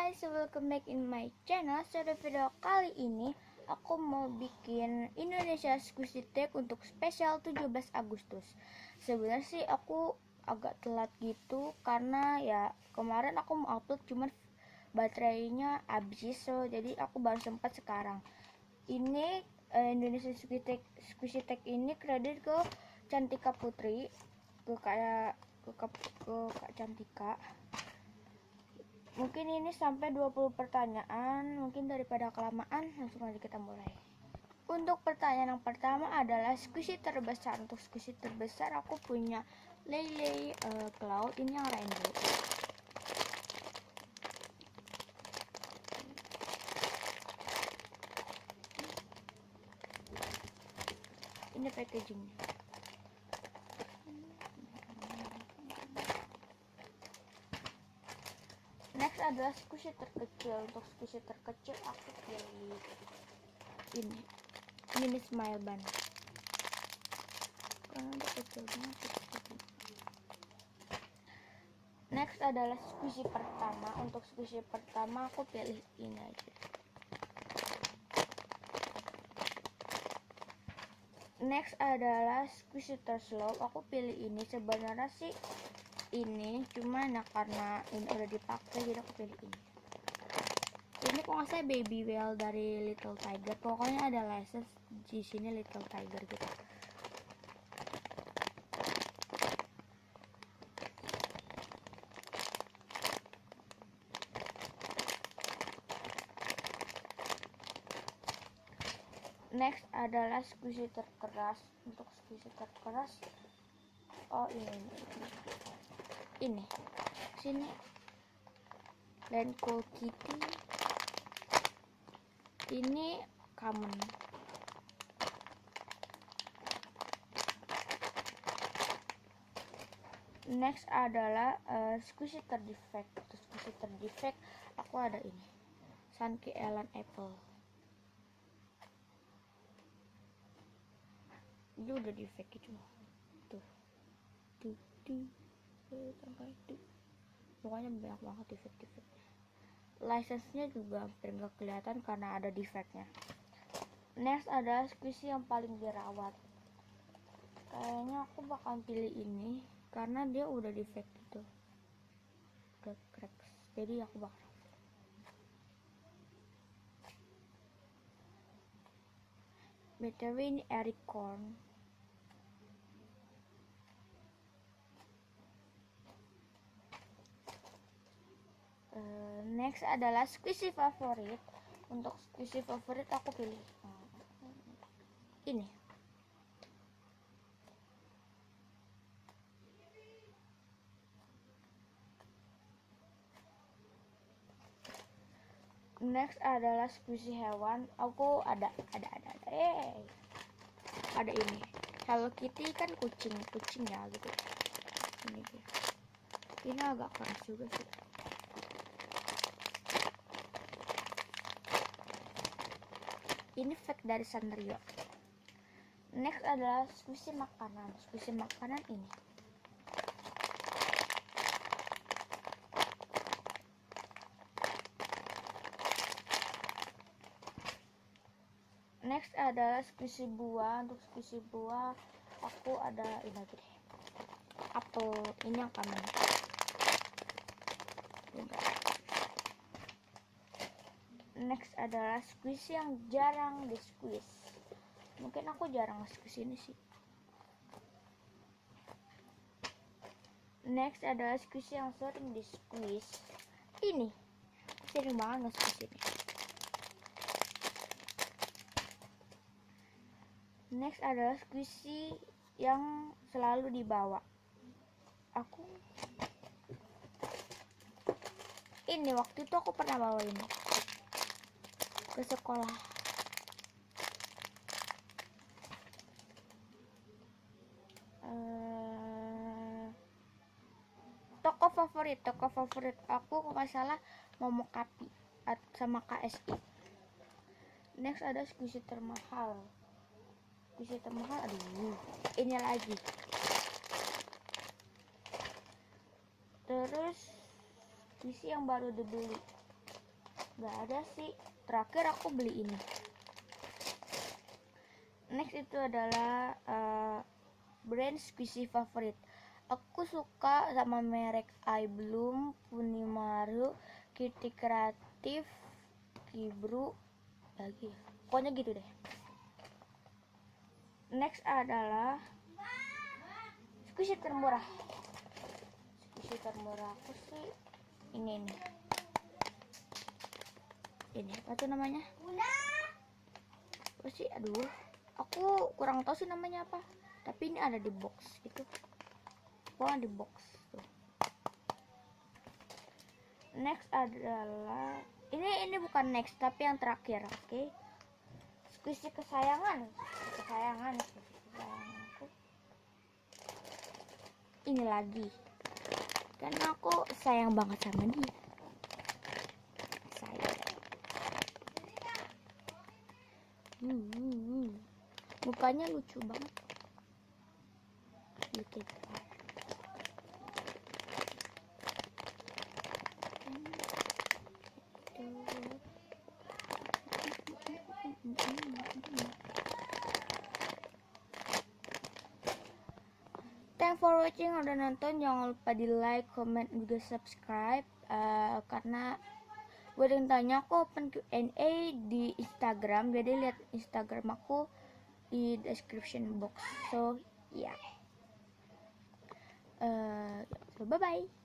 guys, welcome back in my channel. Pada video kali ini aku mau bikin Indonesia Squishy Tech untuk spesial 17 Agustus. Sebenarnya sih aku agak telat gitu karena ya kemarin aku mau upload cuman baterainya habis, jadi aku baru sempat sekarang. Ini Indonesia Squishy Tech ini kredit ke Cantika Putri, ke Kak Cantika. Mungkin ini sampai 20 pertanyaan, mungkin daripada kelamaan langsung aja kita mulai. Untuk pertanyaan yang pertama adalah squishy terbesar. Untuk squishy terbesar aku punya Lele Cloud, ini yang rainbow. Ini packagingnya. Next adalah squishy terkecil. Untuk squishy terkecil aku pilih ini mini smile bun karena udah kecil banget. Next adalah squishy pertama. Untuk squishy pertama aku pilih ini aja. Next adalah squishy terslow, aku pilih ini. Sebenarnya sih ini cuma nah karena ini udah dipakai jadi aku pilih ini. Ini kok nggak saya baby whale dari Little Tiger, pokoknya ada license di sini Little Tiger gitu. Next adalah squishy terkeras. Untuk squishy terkeras, oh ini sini dan Cool Kitty, ini common. Next adalah squishy terdefect. Untuk squishy terdefect aku ada ini Sunky Ellen Apple. Ini udah defect gitu tuh pokoknya banyak banget defect-defectnya. License-nya juga hampir nggak kelihatan karena ada defectnya. Next adalah squishy yang paling dirawat. Kayaknya aku bakal pilih ini karena dia udah defect gitu, udah crack, jadi aku bakal BTW ini Ericorn. Next adalah squishy favorit. Untuk squishy favorit aku pilih ini. Next adalah squishy hewan. Aku ada ini Hello Kitty, kan kucing ya gitu. Ini dia. Ini agak keras juga sih. Ini fake dari Sanrio. Next adalah squishy makanan. Squishy makanan ini. Next adalah squishy buah. Untuk squishy buah aku ada ini lagi deh. Apel, ini yang common. Next adalah squishy yang jarang di squeeze. Mungkin aku jarang squeeze ini sih. Next adalah squishy yang sering di squeeze. Ini sering banget nge-squeeze ini. Next adalah squishy yang selalu dibawa. Aku ini waktu itu aku pernah bawa ini ke sekolah. Toko favorit aku kalau nggak salah Momokapi sama KSI. Next ada squishy termahal. Squishy termahal, aduh, ini lagi. Terus squishy yang baru dibeli Gak ada sih, terakhir aku beli ini. Next itu adalah brand squishy favorit. Aku suka sama merek iBloom, Funimaru, Kitty Kreatif, Kibru, lagi pokoknya gitu deh. Next adalah squishy termurah. Squishy termurah aku sih ini nih. Ini apa tuh namanya? Apa sih? Aduh, aku kurang tahu sih namanya apa. Tapi ini ada di box gitu. Di box tuh. Next adalah ini bukan next tapi yang terakhir, oke? Squishy kesayangan aku. Ini lagi, karena aku sayang banget sama dia. Mukanya lucu banget. Look at that. Thanks for watching, udah nonton. Jangan lupa di like, comment, juga subscribe. Karena gue ada yang tanya, aku open Q&A di Instagram, jadi lihat Instagram aku di description box. So yeah, so bye bye.